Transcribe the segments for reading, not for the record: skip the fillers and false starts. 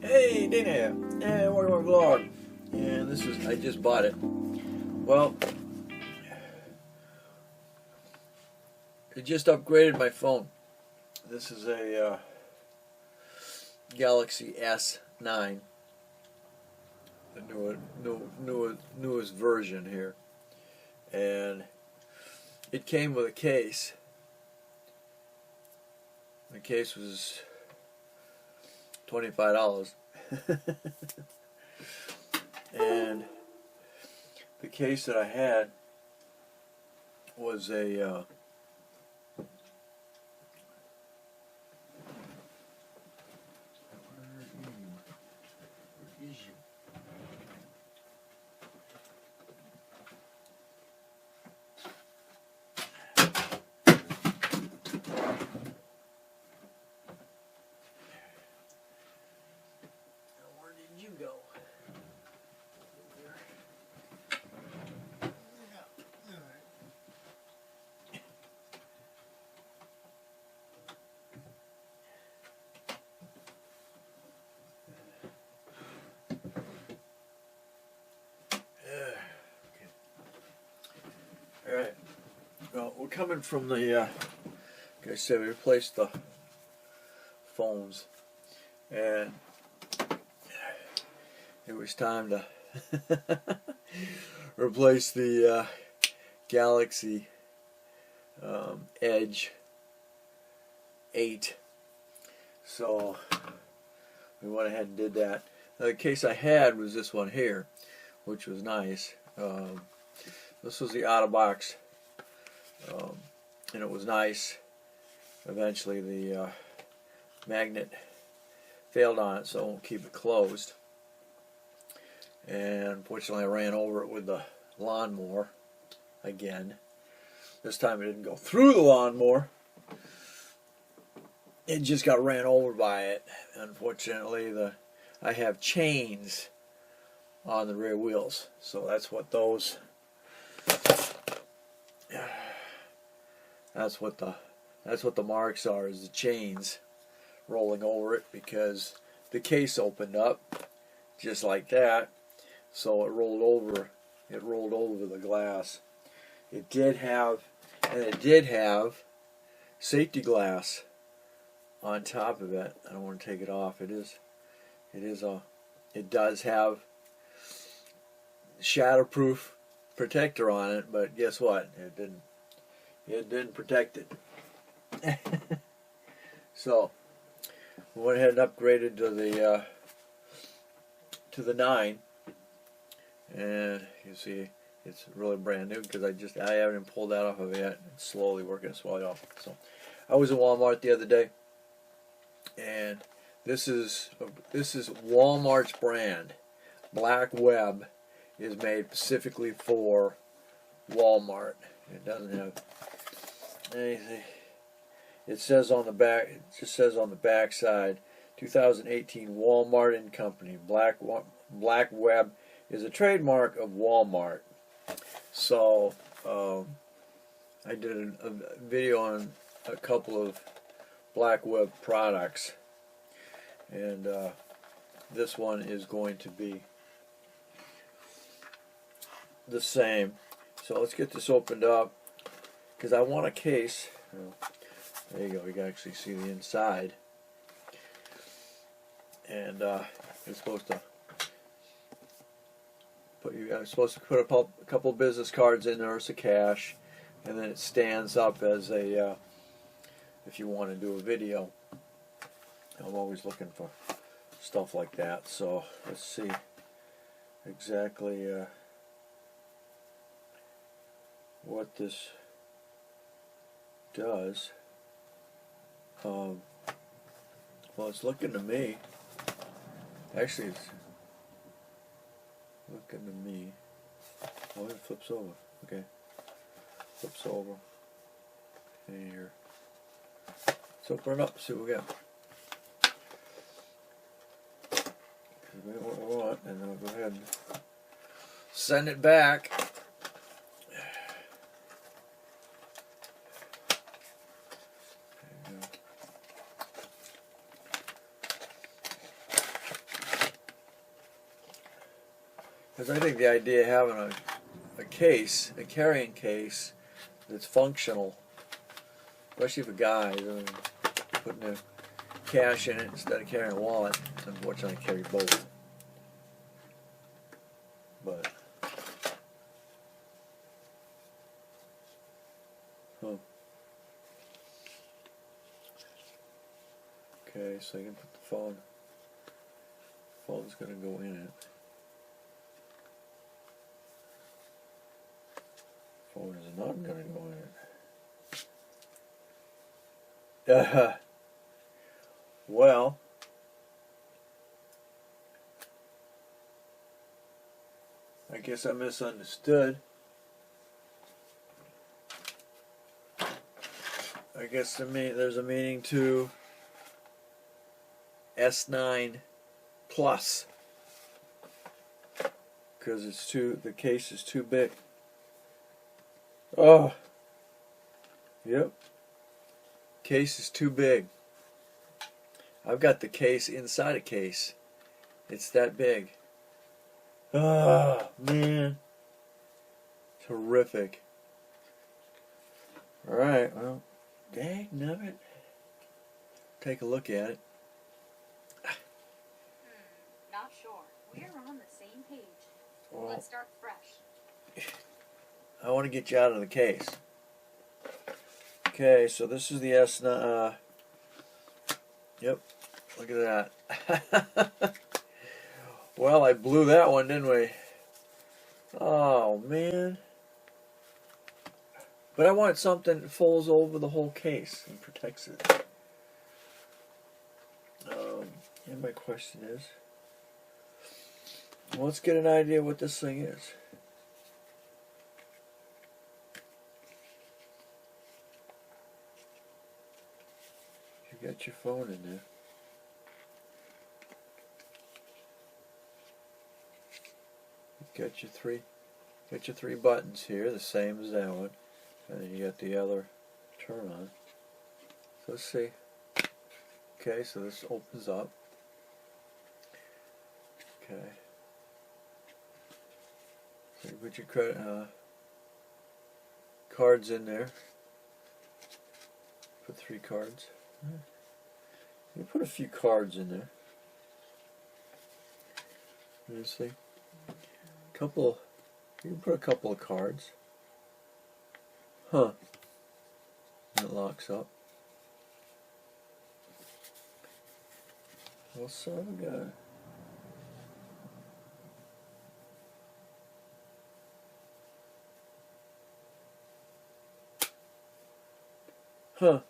Hey Dana, hey, welcome to my vlog. And this is, I just bought it. Well, it just upgraded my phone. This is a Galaxy S9, the newest version here, and it came with a case. The case was $25. And the case that I had was a you go. All right. Well, we're coming from the. Like I said, we replaced the phones, and it was time to replace the Galaxy Edge 8. So we went ahead and did that. Now, the case I had was this one here, which was nice. This was the Otterbox, and it was nice. Eventually the magnet failed on it, so I won't keep it closed. And unfortunately I ran over it with the lawnmower again. This time it didn't go through the lawnmower. It just got ran over by it. Unfortunately, I have chains on the rear wheels, so that's what those. That's what the marks are, is the chains rolling over it, because the case opened up just like that, so it rolled over the glass. It did have safety glass on top of it. I don't want to take it off. It does have shatterproof protector on it, but guess what? It didn't protect it. So we went ahead and upgraded to the 9, and you see it's really brand new because I haven't even pulled that off of it yet. It's slowly working its way off. So I was in Walmart the other day, and this is Walmart's brand. BlackWeb is made specifically for Walmart. It doesn't have anything. It says on the back. It just says on the back side, 2018 Walmart and Company. BlackWeb is a trademark of Walmart. So I did a video on a couple of BlackWeb products, and this one is going to be the same. So let's get this opened up, because I want a case. There you go. You can actually see the inside, and it's supposed to put a couple of business cards in there as a cash, and then it stands up as a if you want to do a video. I'm always looking for stuff like that. So let's see exactly what this does. Well, it's looking to me. Actually, it's looking to me. Oh, it flips over. Okay, flips over. And here. Let's open it up. See what we got. We get what we want, and then we'll go ahead and send it back. Because I think the idea of having a case, a carrying case that's functional, especially for guys, I mean, putting the cash in it instead of carrying a wallet. Unfortunately, I carry both. But, okay, so you can put the phone. Phone's going to go in it. Phone is not going to go in it. Well, I guess I misunderstood. I guess there's a meaning to S9 Plus, because the case is too big. Oh, yep. Case is too big. I've got the case inside a case. It's that big. Oh, man. Terrific. Alright, well, dagnabbit. Take a look at it. Not sure. We're on the same page. Well, let's start fresh. I want to get you out of the case. Okay, so this is the S9. Yep, look at that. Well, I blew that one, didn't we? Oh, man. But I want something that folds over the whole case and protects it. And my question is, well, let's get an idea what this thing is. You got your phone in there. Got your three buttons here, the same as that one, and then you got the other turn on. So let's see. Okay, so this opens up. Okay. So you put your cards in there. Put 3 cards. You put a few cards in there. Let me see. You can put a couple of cards. Huh. And it locks up. Well, son of a gun. Huh.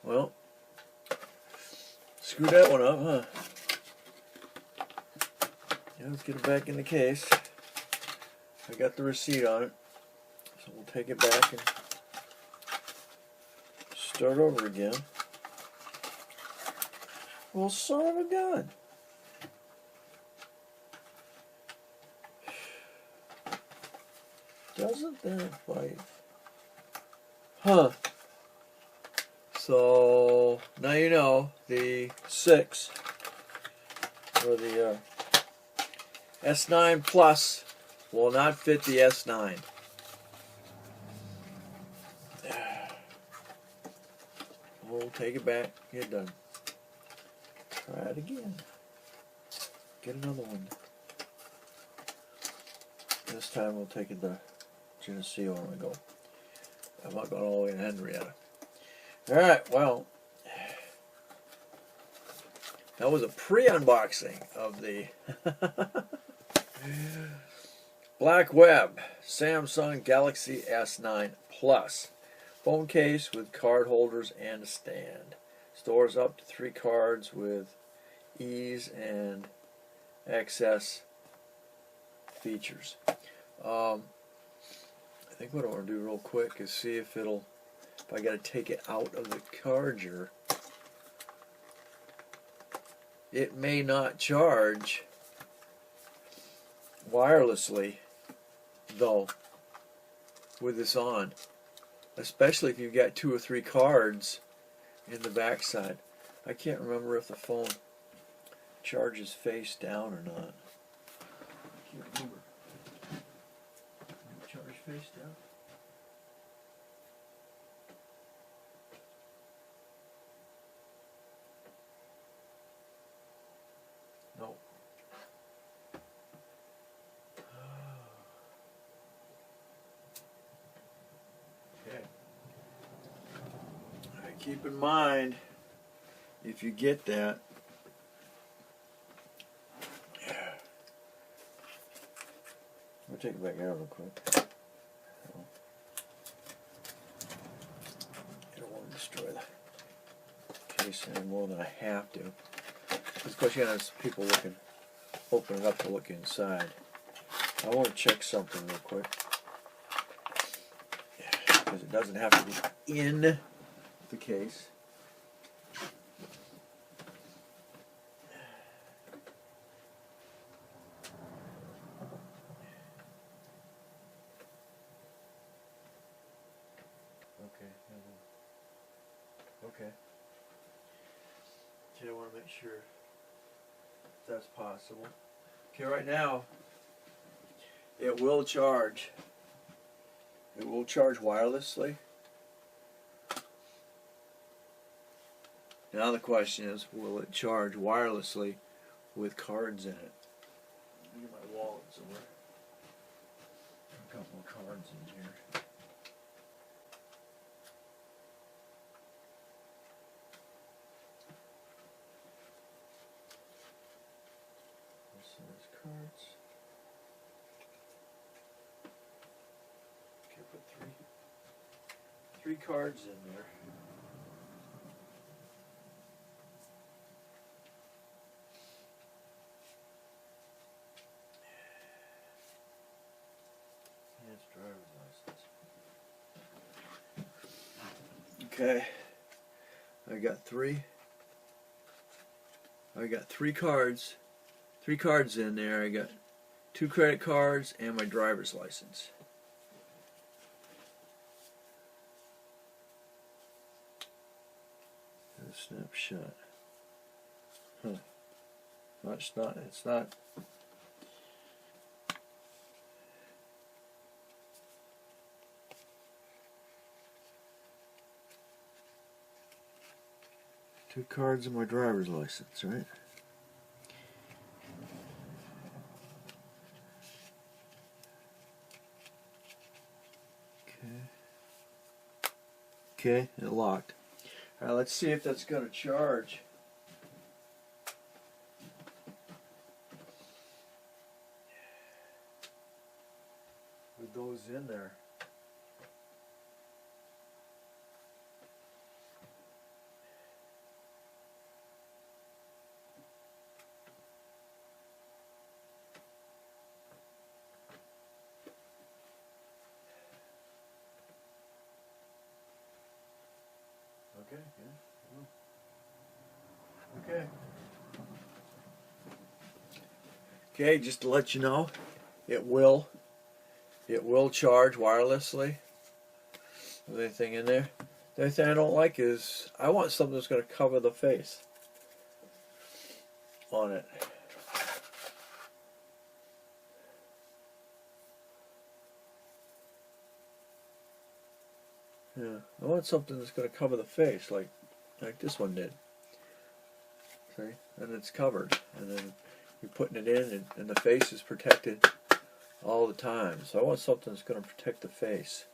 Well, screw that one up, huh? Yeah, let's get it back in the case. I got the receipt on it, so we'll take it back and start over again. Well, son of a gun. Doesn't that bite? Huh. So, now you know, the 6, or the S9 Plus, will not fit the S9. We'll take it back, get it done. Try it again. Get another one. This time we'll take it to Geneseo when we go. I'm not going all the way to Henrietta. Alright, well, that was a pre-unboxing of the BlackWeb Samsung Galaxy S9 Plus. Phone case with card holders and a stand. Stores up to 3 cards with ease and access features. I think what I want to do real quick is see if I got to take it out of the charger. It may not charge wirelessly, though, with this on. Especially if you've got 2 or 3 cards in the backside. I can't remember if the phone charges face down or not. Remember. Charge face down. No. Okay. Keep in mind, if you get that, I'll take it back out real quick. I don't want to destroy the case any more than I have to. Because of course you have people looking, open it up to look inside. I want to check something real quick. Because it doesn't have to be in the case. Okay. Okay, I want to make sure that's possible. Okay, right now, it will charge. It will charge wirelessly. Now the question is, will it charge wirelessly with cards in it? Let me get my wallet somewhere. A couple of cards in here. Cards. Okay, put three cards in there. Yes, driver's license. Okay, I got three cards. 3 cards in there. I got 2 credit cards and my driver's license. A snapshot. Huh. No, it's not. It's not. Two cards and my driver's license, right? Okay, it locked. Alright, let's see if that's going to charge. With those in there. Okay, yeah. Okay. Okay, just to let you know, it will charge wirelessly with anything in there. The only thing I don't like is I want something that's going to cover the face on it. Yeah, I want something that's going to cover the face, like this one did. See, and it's covered, and then you're putting it in, and the face is protected all the time. So I want something that's going to protect the face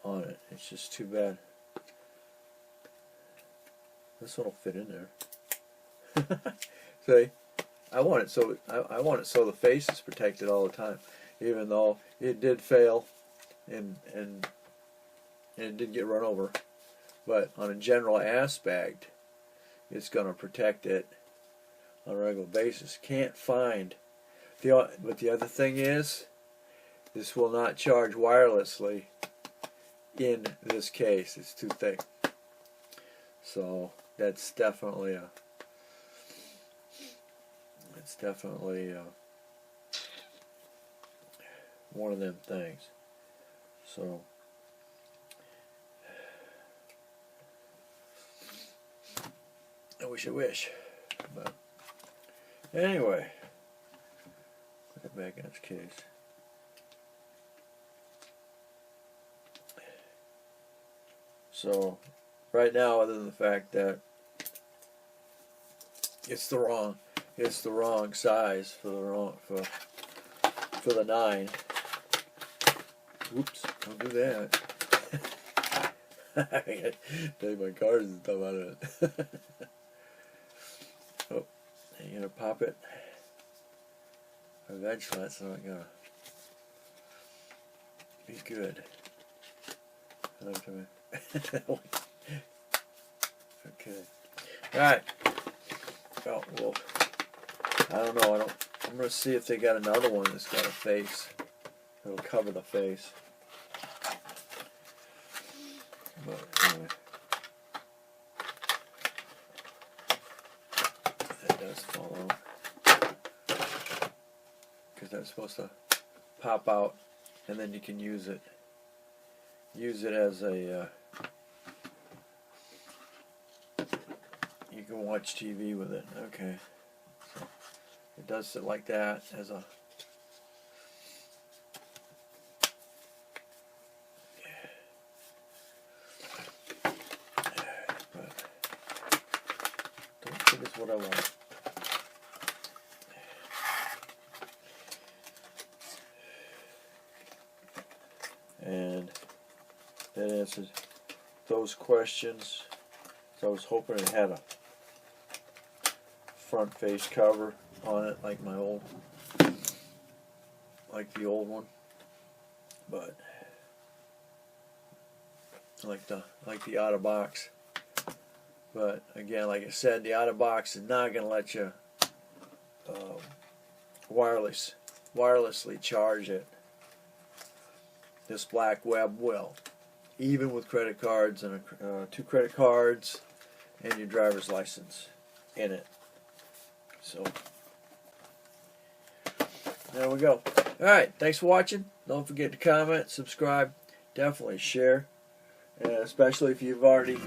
on it. It's just too bad. This one will fit in there. See, I want it so the face is protected all the time, even though it did fail, and it did get run over. But on a general aspect, it's going to protect it on a regular basis. Can't find but the other thing is, this will not charge wirelessly in this case. It's too thick. So that's definitely one of them things. So I wish, but anyway, Put it back in its case. So right now, other than the fact that it's the wrong size for the 9. Oops, don't do that. I take my cards and stuff out of it. Oh, you're gonna pop it. Eventually, that's not gonna be good. Okay. Alright. Well, I don't know. I'm gonna see if they got another one that's got a face. It'll cover the face. But anyway. That does fall out. Because that's supposed to pop out, and then you can use it. Use it as a. You can watch TV with it. Okay. So it does sit like that as a. But don't think it's what I want. And that answered those questions. So I was hoping it had a front face cover on it like the old one, but like the Otterbox. But again, like I said, the Otterbox is not going to let you wirelessly charge it. This BlackWeb will, even with credit cards and 2 credit cards and your driver's license in it. So there we go. Alright, thanks for watching. Don't forget to comment, subscribe, definitely share, and especially if you've already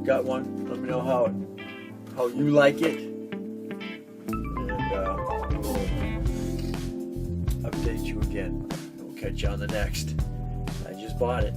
got one. Let me know how you like it, and we'll update you again. We'll catch you on the next. I just bought it.